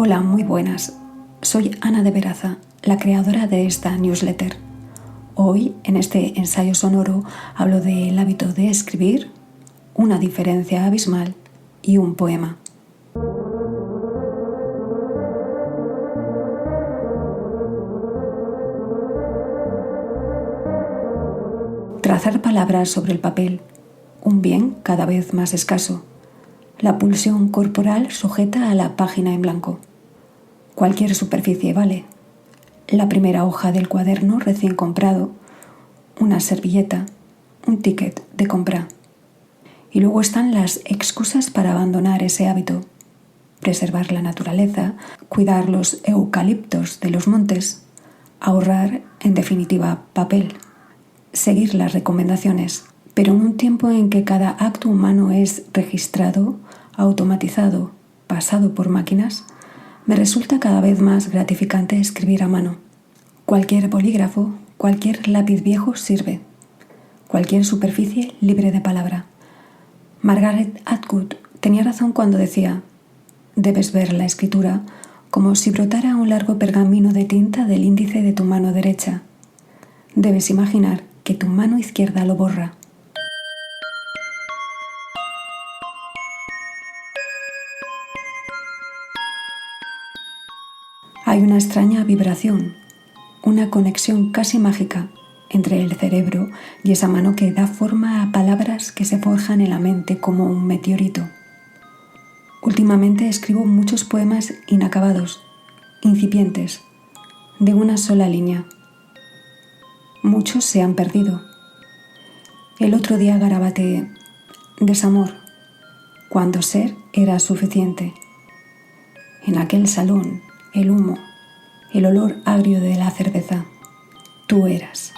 Hola, muy buenas. Soy Ana de Veraza, la creadora de esta newsletter. Hoy, en este ensayo sonoro, hablo del hábito de escribir, una diferencia abismal y un poema. Trazar palabras sobre el papel, un bien cada vez más escaso. La pulsión corporal sujeta a la página en blanco. Cualquier superficie vale. La primera hoja del cuaderno recién comprado, una servilleta, un ticket de compra. Y luego están las excusas para abandonar ese hábito. Preservar la naturaleza, cuidar los eucaliptos de los montes, ahorrar, en definitiva, papel. Seguir las recomendaciones, pero en un tiempo en que cada acto humano es registrado, automatizado, pasado por máquinas, me resulta cada vez más gratificante escribir a mano. Cualquier bolígrafo, cualquier lápiz viejo sirve. Cualquier superficie libre de palabra. Margaret Atwood tenía razón cuando decía: debes ver la escritura como si brotara un largo pergamino de tinta del índice de tu mano derecha. Debes imaginar que tu mano izquierda lo borra. Hay una extraña vibración, una conexión casi mágica entre el cerebro y esa mano que da forma a palabras que se forjan en la mente como un meteorito. Últimamente escribo muchos poemas inacabados, incipientes, de una sola línea. Muchos se han perdido. El otro día garabateé: desamor, cuando ser era suficiente. En aquel salón, el humo, el olor agrio de la cerveza, tú eras.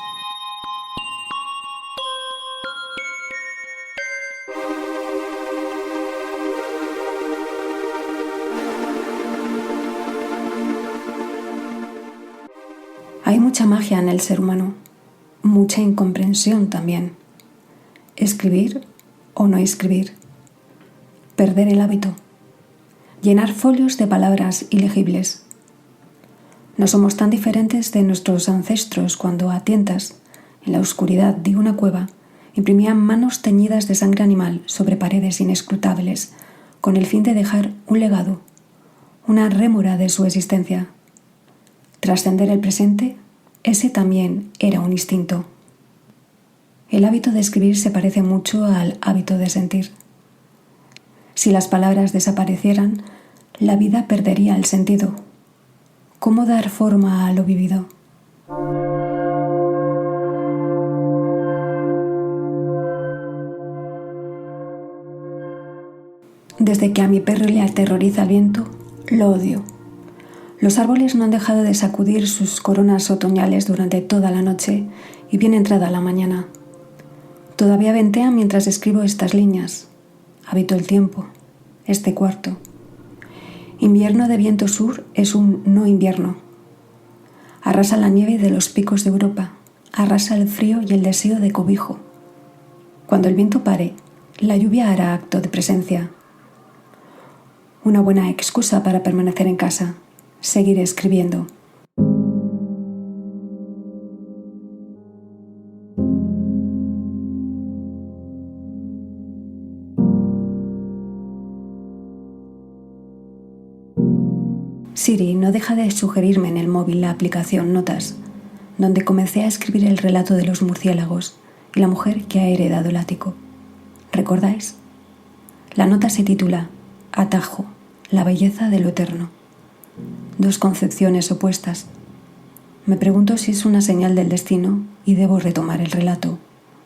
Hay mucha magia en el ser humano, mucha incomprensión también. Escribir o no escribir. Perder el hábito. Llenar folios de palabras ilegibles. No somos tan diferentes de nuestros ancestros cuando a tientas, en la oscuridad de una cueva, imprimían manos teñidas de sangre animal sobre paredes inescrutables, con el fin de dejar un legado, una rémora de su existencia. Trascender el presente, ese también era un instinto. El hábito de escribir se parece mucho al hábito de sentir. Si las palabras desaparecieran, la vida perdería el sentido. ¿Cómo dar forma a lo vivido? Desde que a mi perro le aterroriza el viento, lo odio. Los árboles no han dejado de sacudir sus coronas otoñales durante toda la noche y bien entrada la mañana. Todavía ventean mientras escribo estas líneas. Habito el tiempo, este cuarto. Invierno de viento sur es un no invierno. Arrasa la nieve de los picos de Europa, arrasa el frío y el deseo de cobijo. Cuando el viento pare, la lluvia hará acto de presencia. Una buena excusa para permanecer en casa, seguir escribiendo. Siri no deja de sugerirme en el móvil la aplicación Notas, donde comencé a escribir el relato de los murciélagos y la mujer que ha heredado el ático. ¿Recordáis? La nota se titula Atajo, la belleza de lo eterno. Dos concepciones opuestas. Me pregunto si es una señal del destino y debo retomar el relato,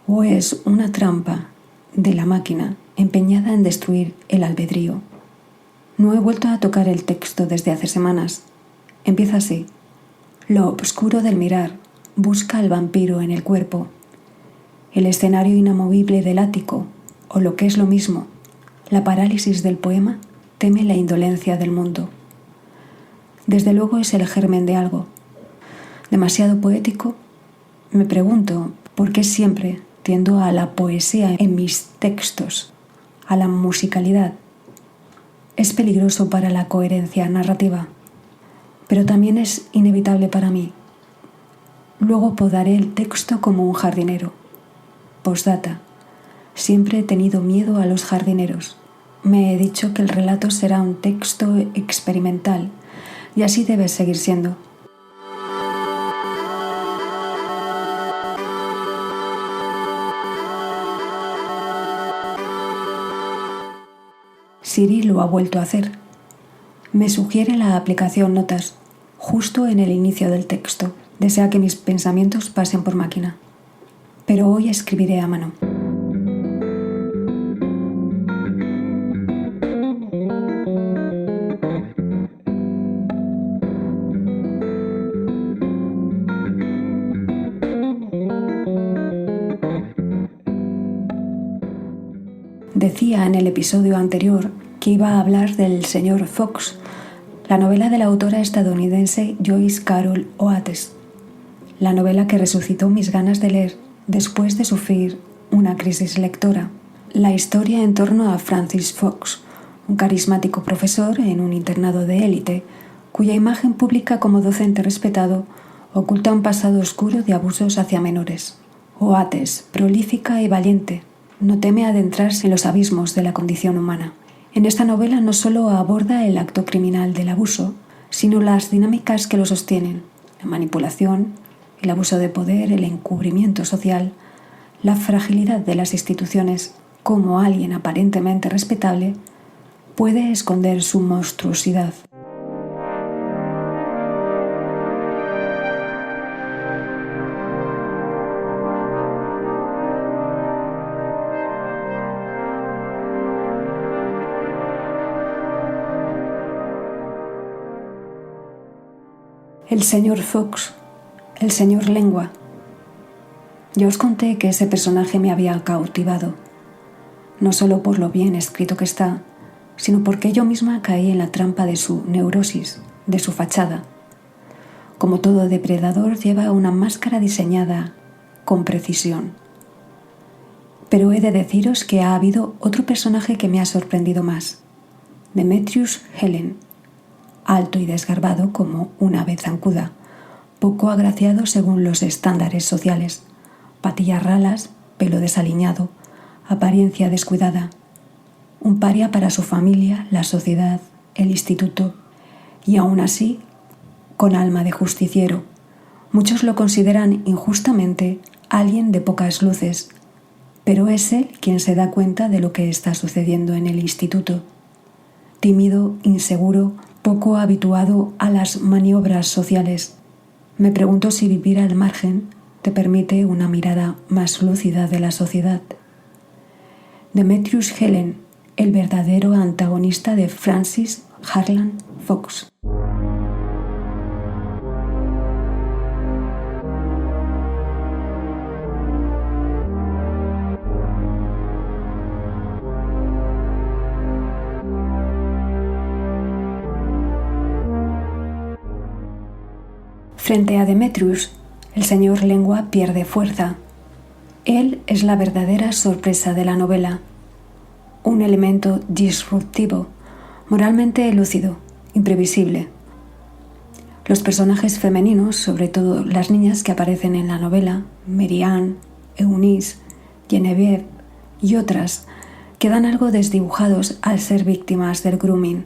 o es una trampa de la máquina empeñada en destruir el albedrío. No he vuelto a tocar el texto desde hace semanas. Empieza así. Lo obscuro del mirar busca al vampiro en el cuerpo. El escenario inamovible del ático, o lo que es lo mismo, la parálisis del poema, teme la indolencia del mundo. Desde luego es el germen de algo. ¿Demasiado poético? Me pregunto por qué siempre tiendo a la poesía en mis textos, a la musicalidad. Es peligroso para la coherencia narrativa, pero también es inevitable para mí. Luego podaré el texto como un jardinero. Postdata. Siempre he tenido miedo a los jardineros. Me he dicho que el relato será un texto experimental, y así debe seguir siendo. Siri lo ha vuelto a hacer. Me sugiere la aplicación Notas, justo en el inicio del texto. Desea que mis pensamientos pasen por máquina. Pero hoy escribiré a mano. Decía en el episodio anterior que iba a hablar del señor Fox, la novela de la autora estadounidense Joyce Carol Oates, la novela que resucitó mis ganas de leer después de sufrir una crisis lectora. La historia en torno a Francis Fox, un carismático profesor en un internado de élite, cuya imagen pública como docente respetado oculta un pasado oscuro de abusos hacia menores. Oates, prolífica y valiente, no teme adentrarse en los abismos de la condición humana. En esta novela no solo aborda el acto criminal del abuso, sino las dinámicas que lo sostienen: la manipulación, el abuso de poder, el encubrimiento social, la fragilidad de las instituciones, cómo alguien aparentemente respetable puede esconder su monstruosidad. El señor Fox, el señor Lengua. Ya os conté que ese personaje me había cautivado, no solo por lo bien escrito que está, sino porque yo misma caí en la trampa de su neurosis, de su fachada. Como todo depredador, lleva una máscara diseñada con precisión. Pero he de deciros que ha habido otro personaje que me ha sorprendido más: Demetrius Helen. Alto y desgarbado como una ave zancuda, poco agraciado según los estándares sociales, patillas ralas, pelo desaliñado, apariencia descuidada, un paria para su familia, la sociedad, el instituto, y aún así, con alma de justiciero. Muchos lo consideran injustamente alguien de pocas luces, pero es él quien se da cuenta de lo que está sucediendo en el instituto. Tímido, inseguro, poco habituado a las maniobras sociales. Me pregunto si vivir al margen te permite una mirada más lúcida de la sociedad. Demetrius Helen, el verdadero antagonista de Francis Harlan Fox. Frente a Demetrius, el señor Lengua pierde fuerza. Él es la verdadera sorpresa de la novela, un elemento disruptivo, moralmente lúcido, imprevisible. Los personajes femeninos, sobre todo las niñas que aparecen en la novela, Mary-Ann, Eunice, Genevieve y otras, quedan algo desdibujados al ser víctimas del grooming.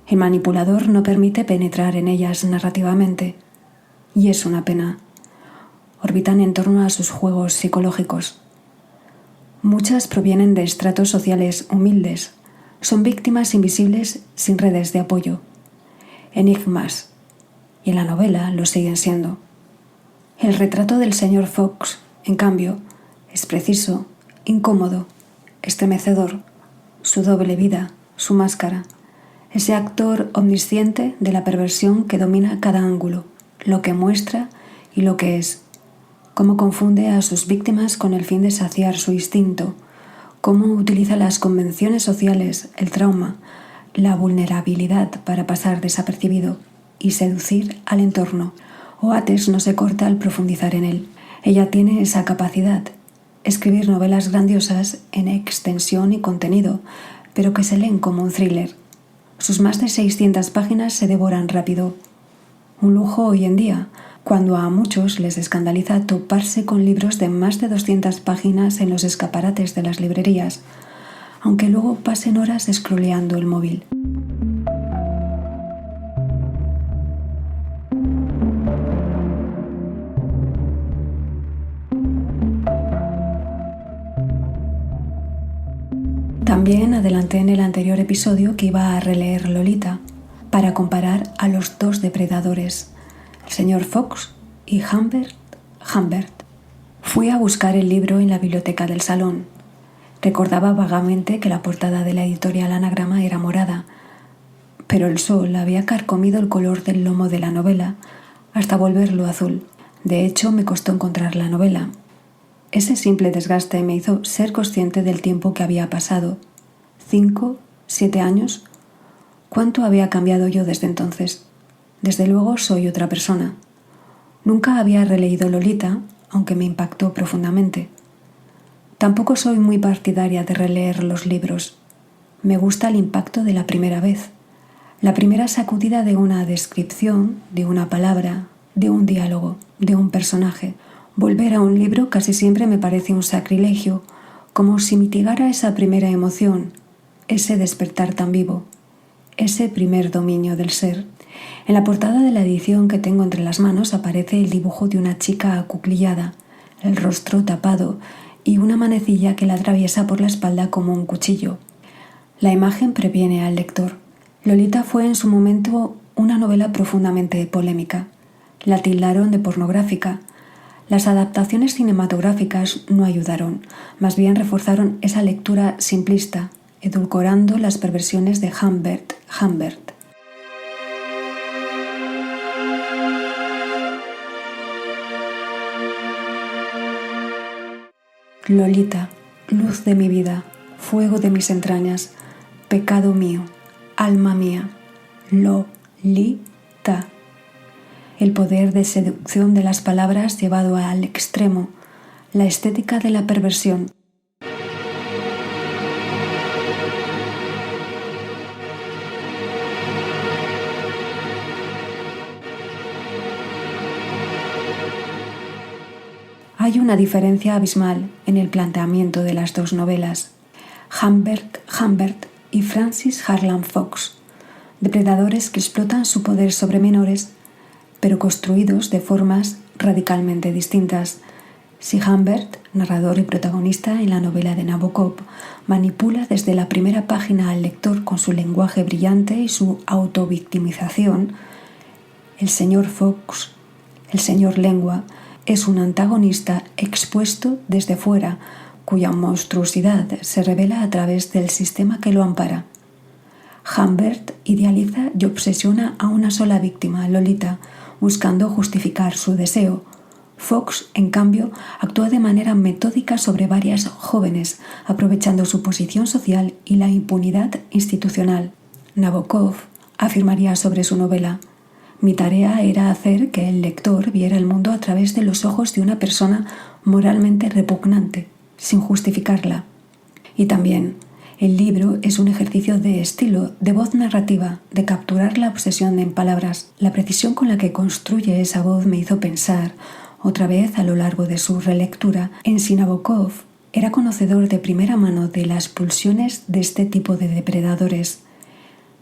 El manipulador no permite penetrar en ellas narrativamente, y es una pena. Orbitan en torno a sus juegos psicológicos. Muchas provienen de estratos sociales humildes, son víctimas invisibles sin redes de apoyo, enigmas, y en la novela lo siguen siendo. El retrato del señor Fox, en cambio, es preciso, incómodo, estremecedor, su doble vida, su máscara, ese actor omnisciente de la perversión que domina cada ángulo, lo que muestra y lo que es, cómo confunde a sus víctimas con el fin de saciar su instinto, cómo utiliza las convenciones sociales, el trauma, la vulnerabilidad para pasar desapercibido y seducir al entorno. Oates no se corta al profundizar en él. Ella tiene esa capacidad, escribir novelas grandiosas en extensión y contenido, pero que se leen como un thriller. Sus más de 600 páginas se devoran rápido. Un lujo hoy en día, cuando a muchos les escandaliza toparse con libros de más de 200 páginas en los escaparates de las librerías, aunque luego pasen horas scrolleando el móvil. También adelanté en el anterior episodio que iba a releer Lolita para comparar a los dos depredadores, el señor Fox y Humbert. Fui a buscar el libro en la biblioteca del salón. Recordaba vagamente que la portada de la editorial Anagrama era morada, pero el sol había carcomido el color del lomo de la novela hasta volverlo azul. De hecho, me costó encontrar la novela. Ese simple desgaste me hizo ser consciente del tiempo que había pasado. 5, 7 años. ¿Cuánto había cambiado yo desde entonces? Desde luego soy otra persona. Nunca había releído Lolita, aunque me impactó profundamente. Tampoco soy muy partidaria de releer los libros. Me gusta el impacto de la primera vez, la primera sacudida de una descripción, de una palabra, de un diálogo, de un personaje. Volver a un libro casi siempre me parece un sacrilegio, como si mitigara esa primera emoción, ese despertar tan vivo, ese primer dominio del ser. En la portada de la edición que tengo entre las manos aparece el dibujo de una chica acuclillada, el rostro tapado y una manecilla que la atraviesa por la espalda como un cuchillo. La imagen previene al lector. Lolita fue en su momento una novela profundamente polémica. La tildaron de pornográfica. Las adaptaciones cinematográficas no ayudaron, más bien reforzaron esa lectura simplista, edulcorando las perversiones de Humbert. Lolita, luz de mi vida, fuego de mis entrañas, pecado mío, alma mía, Lolita. El poder de seducción de las palabras llevado al extremo, la estética de la perversión. Hay una diferencia abismal en el planteamiento de las dos novelas. Humbert y Frances Harland Fox, depredadores que explotan su poder sobre menores, pero construidos de formas radicalmente distintas. Si Humbert, narrador y protagonista en la novela de Nabokov, manipula desde la primera página al lector con su lenguaje brillante y su autovictimización, el señor Fox, el señor Lengua, es un antagonista expuesto desde fuera, cuya monstruosidad se revela a través del sistema que lo ampara. Humbert idealiza y obsesiona a una sola víctima, Lolita, buscando justificar su deseo. Fox, en cambio, actúa de manera metódica sobre varias jóvenes, aprovechando su posición social y la impunidad institucional. Nabokov afirmaría sobre su novela: mi tarea era hacer que el lector viera el mundo a través de los ojos de una persona moralmente repugnante, sin justificarla. Y también, el libro es un ejercicio de estilo, de voz narrativa, de capturar la obsesión en palabras. La precisión con la que construye esa voz me hizo pensar, otra vez a lo largo de su relectura, en si Nabokov era conocedor de primera mano de las pulsiones de este tipo de depredadores.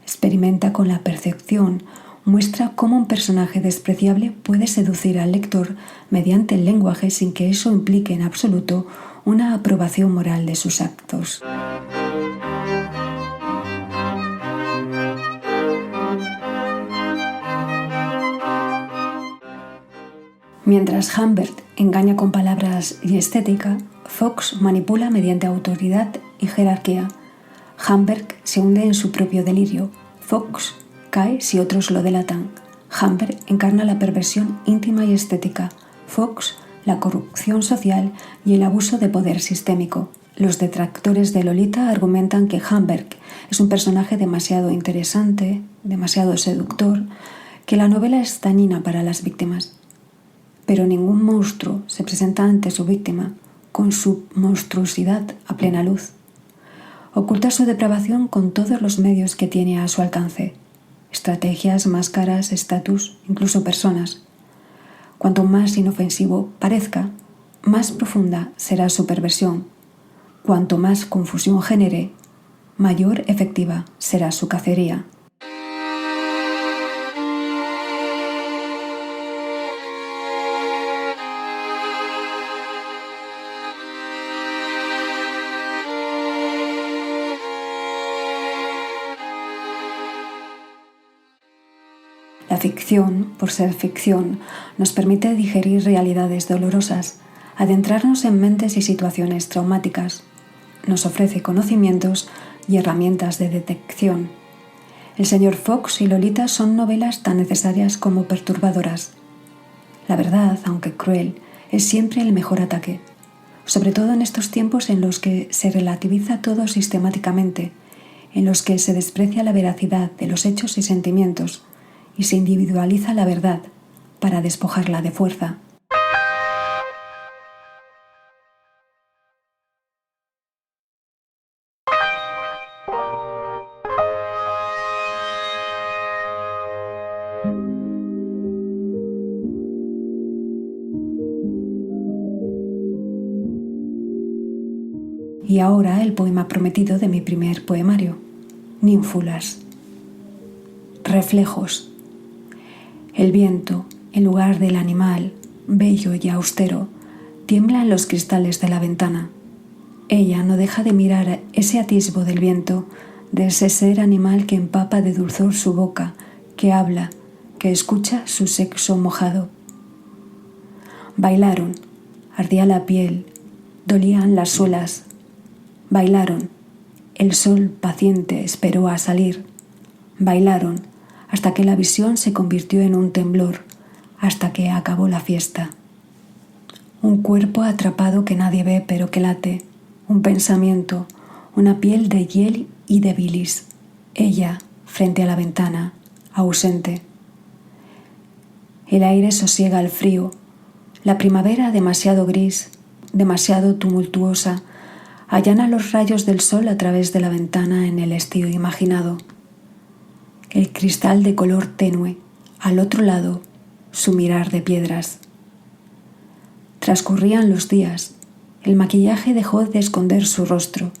Experimenta con la percepción, muestra cómo un personaje despreciable puede seducir al lector mediante el lenguaje sin que eso implique en absoluto una aprobación moral de sus actos. Mientras Humbert engaña con palabras y estética, Fox manipula mediante autoridad y jerarquía. Humbert se hunde en su propio delirio. Fox cae si otros lo delatan. Humbert encarna la perversión íntima y estética. Fox, la corrupción social y el abuso de poder sistémico. Los detractores de Lolita argumentan que Humbert es un personaje demasiado interesante, demasiado seductor, que la novela es dañina para las víctimas. Pero ningún monstruo se presenta ante su víctima con su monstruosidad a plena luz. Oculta su depravación con todos los medios que tiene a su alcance: estrategias, máscaras, estatus, incluso personas. Cuanto más inofensivo parezca, más profunda será su perversión. Cuanto más confusión genere, mayor efectiva será su cacería. La ficción, por ser ficción, nos permite digerir realidades dolorosas, adentrarnos en mentes y situaciones traumáticas. Nos ofrece conocimientos y herramientas de detección. El señor Fox y Lolita son novelas tan necesarias como perturbadoras. La verdad, aunque cruel, es siempre el mejor ataque, sobre todo en estos tiempos en los que se relativiza todo sistemáticamente, en los que se desprecia la veracidad de los hechos y sentimientos, y se individualiza la verdad para despojarla de fuerza. Y ahora el poema prometido de mi primer poemario, Ninfulas. Reflejos. El viento, en lugar del animal, bello y austero, tiembla en los cristales de la ventana. Ella no deja de mirar ese atisbo del viento, de ese ser animal que empapa de dulzor su boca, que habla, que escucha su sexo mojado. Bailaron, ardía la piel, dolían las suelas. Bailaron, el sol paciente esperó a salir. Bailaron, hasta que la visión se convirtió en un temblor, hasta que acabó la fiesta. Un cuerpo atrapado que nadie ve pero que late, un pensamiento, una piel de hiel y de bilis. Ella, frente a la ventana, ausente. El aire sosiega el frío, la primavera demasiado gris, demasiado tumultuosa, allana los rayos del sol a través de la ventana en el estío imaginado. El cristal de color tenue, al otro lado, su mirar de piedras. Transcurrían los días, el maquillaje dejó de esconder su rostro.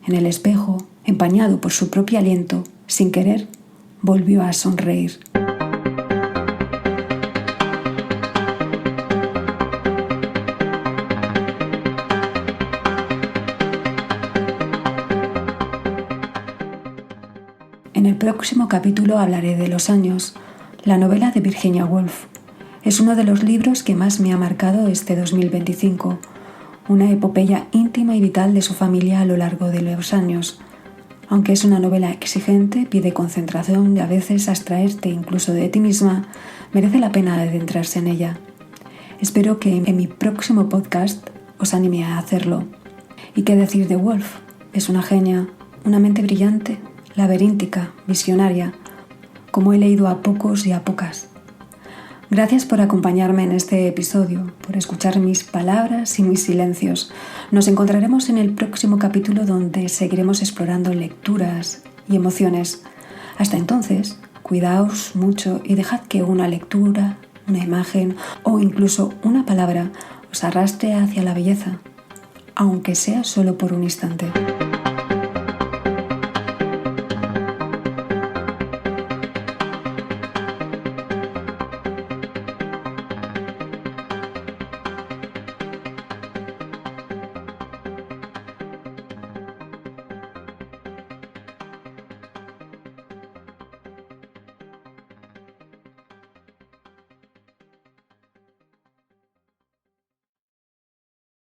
En el espejo, empañado por su propio aliento, sin querer, volvió a sonreír. En el próximo capítulo hablaré de Los años, la novela de Virginia Woolf. Es uno de los libros que más me ha marcado este 2025, una epopeya íntima y vital de su familia a lo largo de los años. Aunque es una novela exigente, pide concentración y a veces abstraerte incluso de ti misma, merece la pena adentrarse en ella. Espero que en mi próximo podcast os anime a hacerlo. ¿Y qué decir de Woolf? Es una genia, una mente brillante, laberíntica, visionaria, como he leído a pocos y a pocas. Gracias por acompañarme en este episodio, por escuchar mis palabras y mis silencios. Nos encontraremos en el próximo capítulo donde seguiremos explorando lecturas y emociones. Hasta entonces, cuidaos mucho y dejad que una lectura, una imagen o incluso una palabra os arrastre hacia la belleza, aunque sea solo por un instante.